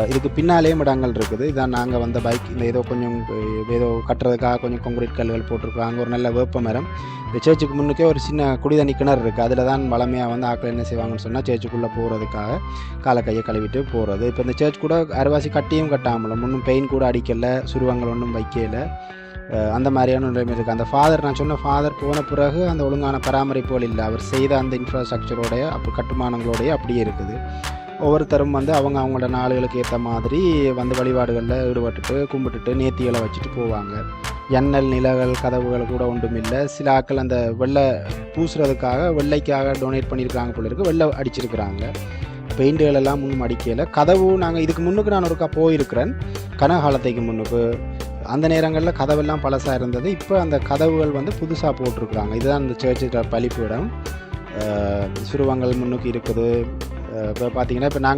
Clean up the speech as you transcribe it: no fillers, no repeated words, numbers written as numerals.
இதுக்கு பின்னாலேயும் இடங்கள் இருக்குது. இதான் நாங்கள் வந்த பைக் இந்த ஏதோ கொஞ்சம் ஏதோ கட்டுறதுக்காக கொஞ்சம் கான்கிரீட் கல்லுகள் போட்டிருக்கோம். அங்கே ஒரு நல்ல வேப்ப மரம். இந்த சேர்ச்சுக்கு முன்னுக்கே ஒரு சின்ன குடிதண்ணி கிணறு இருக்குது. அதில் தான் வளமையாக வந்து ஆக்கள் என்ன செய்வாங்கன்னு சொன்னால் சேர்ச்சுக்குள்ளே போகிறதுக்காக காலை கையை கழுவிட்டு போகிறது. இப்போ இந்த சேர்ச் கூட அரைவாசி கட்டியும் கட்டாமல, முன்னும் பெயின் கூட அடிக்கலை, சுருவங்கள் ஒன்றும் வைக்கல, அந்த மாதிரியான நிலைமை இருக்குது. அந்த ஃபாதர், நான் சொன்ன ஃபாதர் போன பிறகு அந்த ஒழுங்கான பராமரிப்புகள் இல்லை. அவர் செய்த அந்த இன்ஃப்ராஸ்ட்ரக்சரோடைய அப்போ கட்டுமானங்களோடைய அப்படியே இருக்குது. ஒவ்வொருத்தரும் வந்து அவங்களோட நாளுகளுக்கு ஏற்ற மாதிரி வந்து வழிபாடுகளில் ஈடுபட்டுட்டு கும்பிட்டுட்டு நேர்த்திகளை வச்சுட்டு போவாங்க. ஜன்னல் நிலகள் கதவுகள் கூட ஒன்றும் இல்லை. சில ஆட்கள் அந்த வெள்ளை பூசுறதுக்காக வெள்ளைக்காக டொனேட் பண்ணியிருக்காங்க போல இருக்குது, வெள்ளை அடிச்சிருக்கிறாங்க. பெயிண்டுகள் எல்லாம் முன்னும் அடிக்கலை. கதவு நாங்கள் இதுக்கு முன்னுக்கு நான் ஒருக்கா போயிருக்கிறேன், கனகாலத்தைக்கு முன்னுக்கு. அந்த நேரங்களில் கதவெல்லாம் பழசாக இருந்தது. இப்போ அந்த கதவுகள் வந்து புதுசாக போட்டிருக்குறாங்க. இதுதான் இந்த சர்ச்சோட பலிப்பு இடம். சுருவங்கள் முன்னுக்கு இருக்குது. இப்போ பார்த்தீங்கன்னா இப்போ நாங்கள்